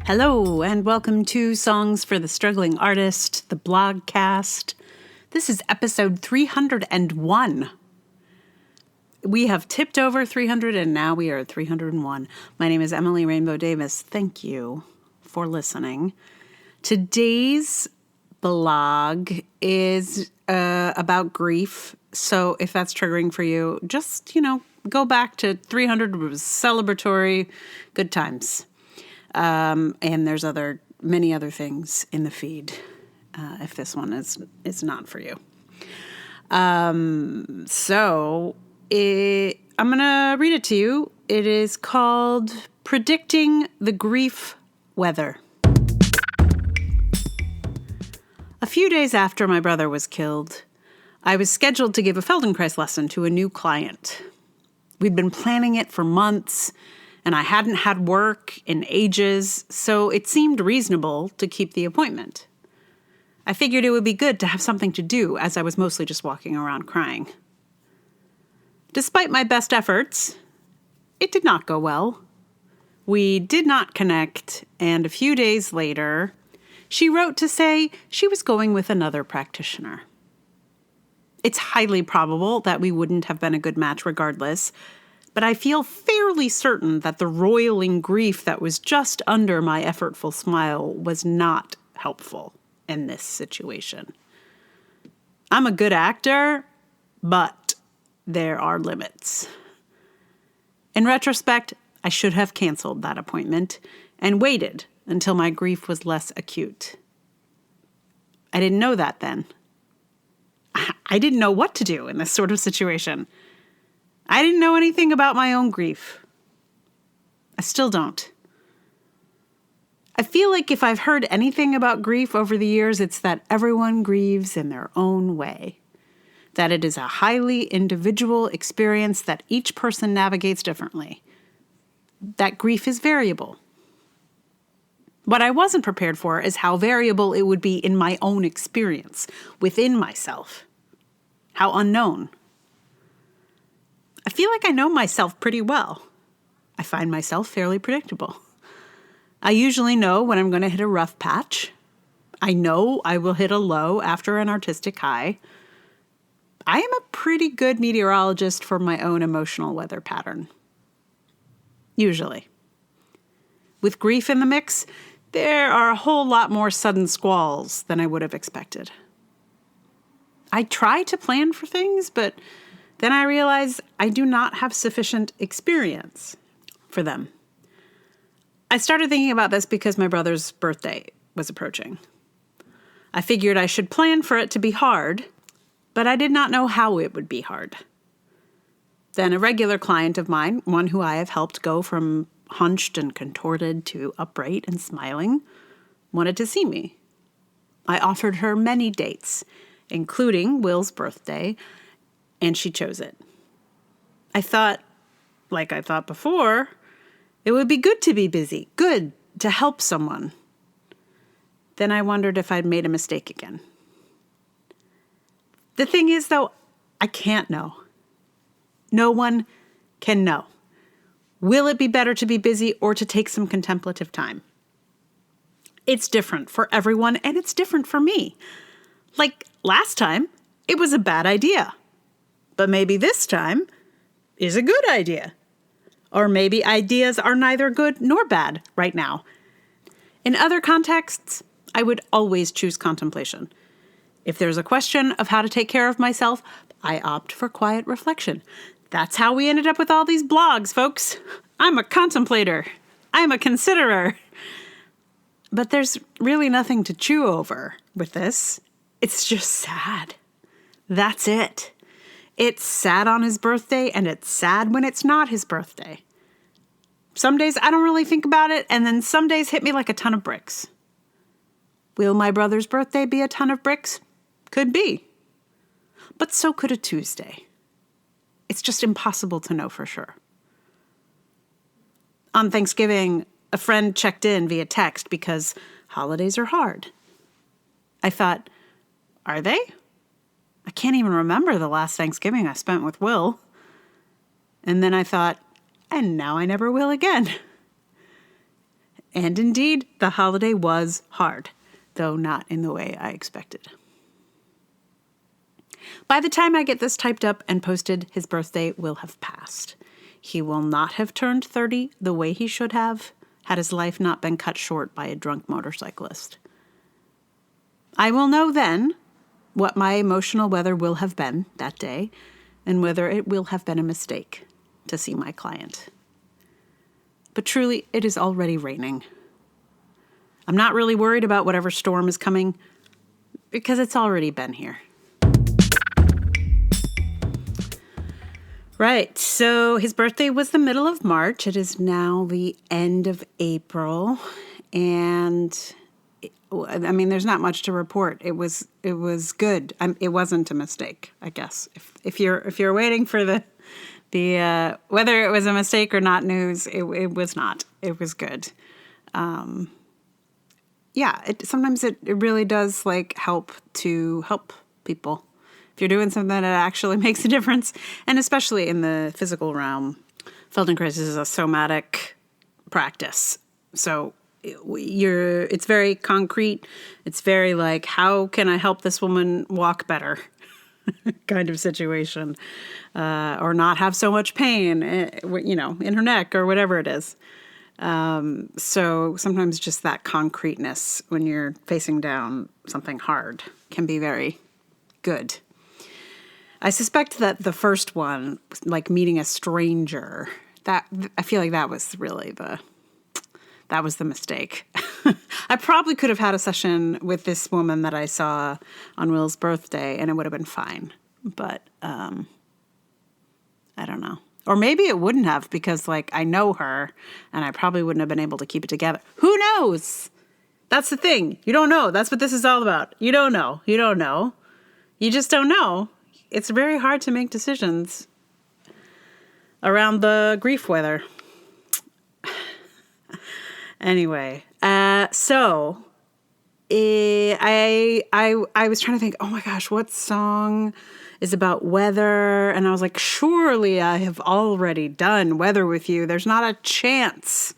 Hello, and welcome to Songs for the Struggling Artist, the blogcast. This is episode 301. We have tipped over 300, and now we are at 301. My name is Emily Rainbow Davis. Thank you for listening. Today's blog is about grief. So if that's triggering for you, just, go back to 300. It was celebratory, good times. And there's many other things in the feed, if this one is not for you. I'm going to read it to you. It is called Predicting the Grief Weather. A few days after my brother was killed, I was scheduled to give a Feldenkrais lesson to a new client. We'd been planning it for months, and I hadn't had work in ages, so it seemed reasonable to keep the appointment. I figured it would be good to have something to do, as I was mostly just walking around crying. Despite my best efforts, it did not go well. We did not connect, and a few days later, she wrote to say she was going with another practitioner. It's highly probable that we wouldn't have been a good match regardless, but I feel fairly certain that the roiling grief that was just under my effortful smile was not helpful in this situation. I'm a good actor, but there are limits. In retrospect, I should have canceled that appointment and waited until my grief was less acute. I didn't know that then. I didn't know what to do in this sort of situation. I didn't know anything about my own grief. I still don't. I feel like if I've heard anything about grief over the years, it's that everyone grieves in their own way. That it is a highly individual experience that each person navigates differently. That grief is variable. What I wasn't prepared for is how variable it would be in my own experience, within myself. How unknown. I feel like I know myself pretty well. I find myself fairly predictable. I usually know when I'm going to hit a rough patch. I know I will hit a low after an artistic high. I am a pretty good meteorologist for my own emotional weather pattern. Usually. With grief in the mix, there are a whole lot more sudden squalls than I would have expected. I try to plan for things, but then I realize I do not have sufficient experience for them. I started thinking about this because my brother's birthday was approaching. I figured I should plan for it to be hard, but I did not know how it would be hard. Then a regular client of mine, one who I have helped go from hunched and contorted to upright and smiling, wanted to see me. I offered her many dates, including Will's birthday, and she chose it. I thought, like I thought before, it would be good to be busy, good to help someone. Then I wondered if I'd made a mistake again. The thing is, though, I can't know. No one can know. Will it be better to be busy or to take some contemplative time? It's different for everyone, and it's different for me. Like last time, it was a bad idea. But maybe this time is a good idea. Or maybe ideas are neither good nor bad right now. In other contexts, I would always choose contemplation. If there's a question of how to take care of myself, I opt for quiet reflection. That's how we ended up with all these blogs, folks. I'm a contemplator. I'm a considerer. But there's really nothing to chew over with this. It's just sad. That's it. It's sad on his birthday, and it's sad when it's not his birthday. Some days I don't really think about it, and then some days hit me like a ton of bricks. Will my brother's birthday be a ton of bricks? Could be. But so could a Tuesday. It's just impossible to know for sure. On Thanksgiving, a friend checked in via text because holidays are hard. I thought, are they? I can't even remember the last Thanksgiving I spent with Will. And then I thought, and now I never will again. And indeed, the holiday was hard, though not in the way I expected. By the time I get this typed up and posted, his birthday will have passed. He will not have turned 30 the way he should have, had his life not been cut short by a drunk motorcyclist. I will know then what my emotional weather will have been that day, and whether it will have been a mistake to see my client. But truly, it is already raining. I'm not really worried about whatever storm is coming, because it's already been here. Right, so his birthday was the middle of March. It is now the end of April, and I mean, there's not much to report. It was good. It wasn't a mistake, I guess. If you're waiting for the whether it was a mistake or not news, it was not. It was good. Sometimes it really does help people. If you're doing something that actually makes a difference, and especially in the physical realm, Feldenkrais is a somatic practice. So it's very concrete. It's very how can I help this woman walk better kind of situation, or not have so much pain, in her neck or whatever it is. So sometimes just that concreteness when you're facing down something hard can be very good. I suspect that the first one, meeting a stranger, that I feel like that was really that was the mistake. I probably could have had a session with this woman that I saw on Will's birthday, and it would have been fine. But I don't know. Or maybe it wouldn't have, because I know her, and I probably wouldn't have been able to keep it together. Who knows? That's the thing. You don't know. That's what this is all about. You don't know. You don't know. You just don't know. It's very hard to make decisions around the grief weather. Anyway, I was trying to think, oh my gosh, what song is about weather? And I was like, surely I have already done Weather with You. There's not a chance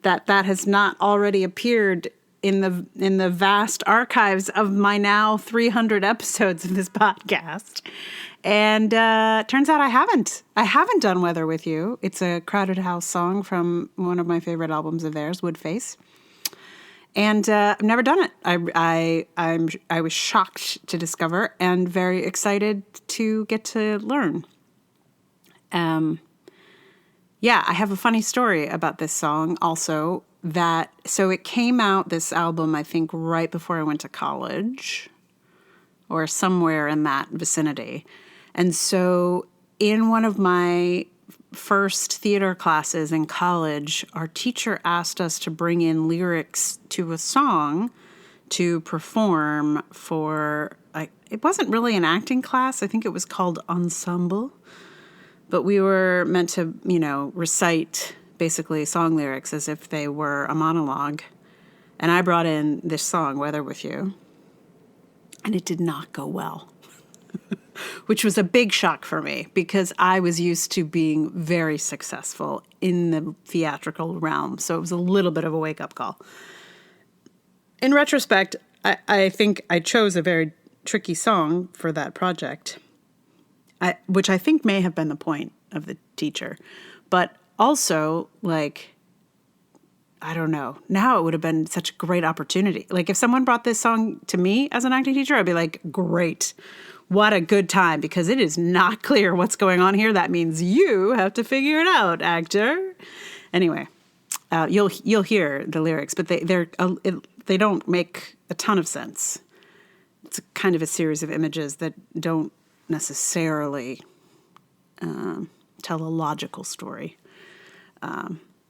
that has not already appeared in the vast archives of my now 300 episodes of this podcast. And turns out I haven't done Weather with You. It's a Crowded House song from one of my favorite albums of theirs, Woodface. And I've never done it. I was shocked to discover and very excited to get to learn. I have a funny story about this song also. So it came out, this album, I think, right before I went to college, or somewhere in that vicinity. And so in one of my first theater classes in college, our teacher asked us to bring in lyrics to a song to perform for, it wasn't really an acting class. I think it was called Ensemble. But we were meant to, recite basically song lyrics as if they were a monologue. And I brought in this song, Weather With You. And it did not go well, which was a big shock for me because I was used to being very successful in the theatrical realm. So it was a little bit of a wake-up call. In retrospect, I think I chose a very tricky song for that project, which I think may have been the point of the teacher. But also, I don't know. Now it would have been such a great opportunity. If someone brought this song to me as an acting teacher, I'd be like, great. What a good time, because it is not clear what's going on here. That means you have to figure it out, actor. Anyway, you'll hear the lyrics, but they don't make a ton of sense. It's kind of a series of images that don't necessarily tell a logical story.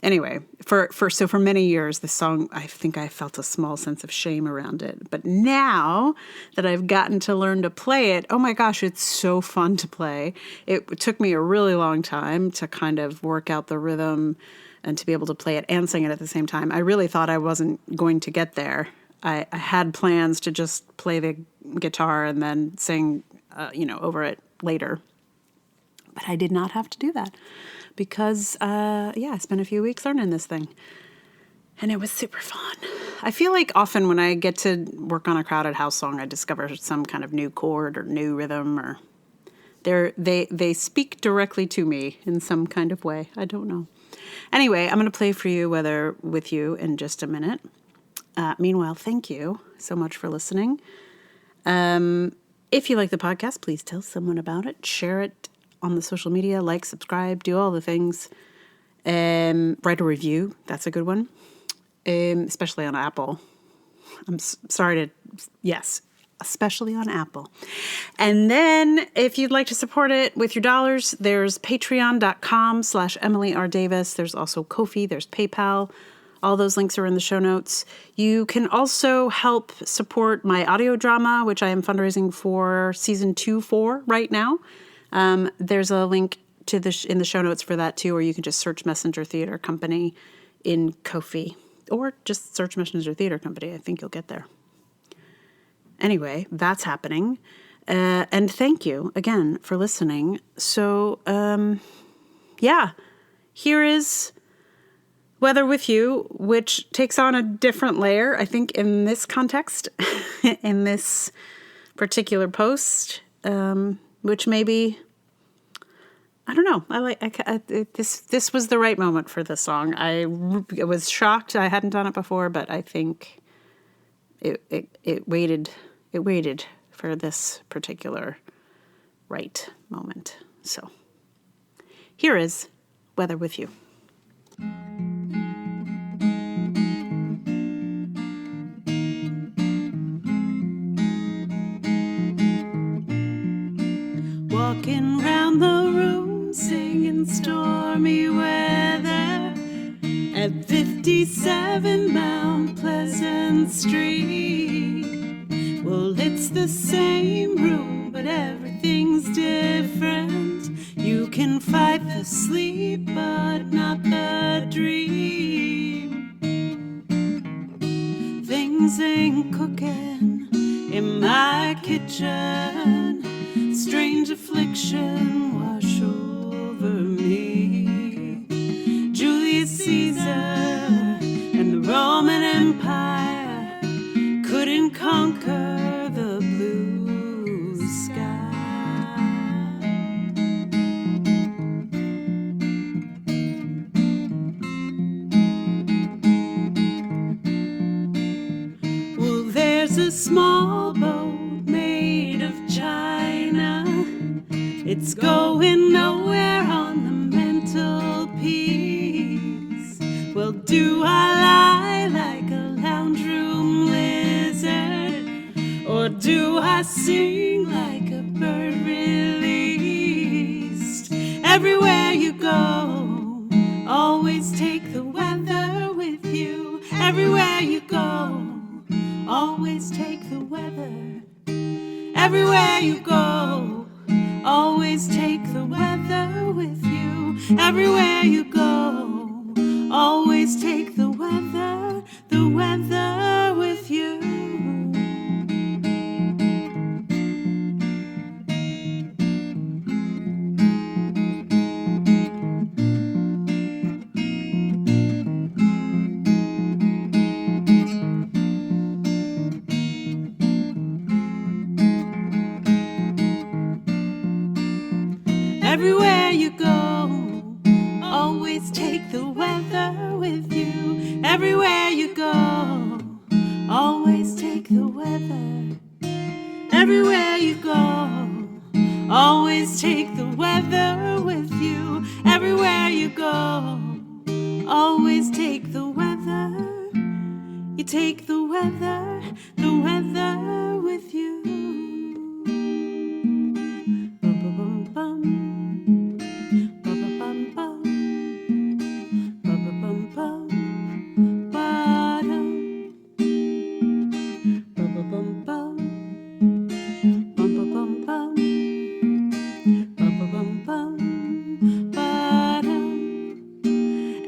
Anyway, for many years, the song, I think I felt a small sense of shame around it. But now that I've gotten to learn to play it, oh my gosh, it's so fun to play. It took me a really long time to kind of work out the rhythm and to be able to play it and sing it at the same time. I really thought I wasn't going to get there. I had plans to just play the guitar and then sing, over it later. But I did not have to do that because, I spent a few weeks learning this thing. And it was super fun. I feel like often when I get to work on a crowded house song, I discover some kind of new chord or new rhythm, or they speak directly to me in some kind of way. I don't know. Anyway, I'm going to play for you Weather with You in just a minute. Meanwhile, thank you so much for listening. If you like the podcast, please tell someone about it. Share it on the social media. Like, subscribe, do all the things. Write a review. That's a good one. Especially on Apple. Yes, especially on Apple. And then if you'd like to support it with your dollars, there's patreon.com/Emily R. Davis. There's also Ko-fi, there's PayPal. All those links are in the show notes. You can also help support my audio drama, which I am fundraising for season 2 for right now. There's a link to in the show notes for that too, or you can just search Messenger Theater Company in Ko-fi. Or just search Messenger Theater Company. I think you'll get there. Anyway, that's happening. And thank you again for listening. So, here is Weather with You, which takes on a different layer, I think, in this context, in this particular post, which maybe... I don't know. This was the right moment for this song. I was shocked I hadn't done it before, but I think it waited for this particular right moment. So here is Weather with You. Walking round the room, singing stormy weather at 57 Mount Pleasant Street. Well, it's the same room, but everything's different. You can fight the sleep, but not the dream. Things ain't cooking in my kitchen. Strange affliction wash over me. Julius Caesar and the Roman Empire couldn't conquer the blue sky. Well, there's a small boat made of china. It's going nowhere on the mantelpiece. Well, do I lie like a lounge room lizard, or do I sing like a bird released? Everywhere you go, always take the weather with you. Everywhere you go, always take the weather. Everywhere you go, always take the weather with you. Everywhere you go, always take the weather with you. Everywhere you go, always take the weather with you. Everywhere you go, always take the weather. Everywhere you go, always take the weather with you. Everywhere you go, always take the weather. You take the weather with you.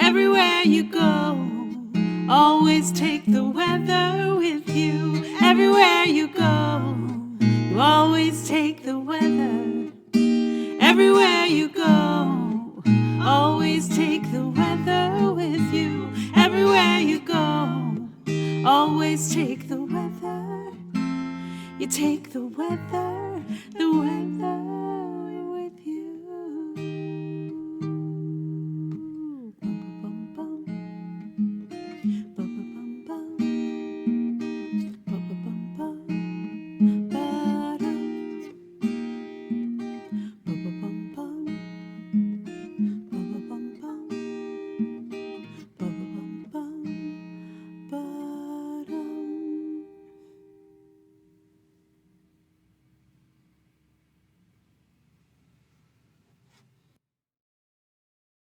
Everywhere you go, always take the weather with you. Everywhere you go, you always take the weather. Everywhere you go, always take the weather with you. Everywhere you go, always take the weather. You take the weather.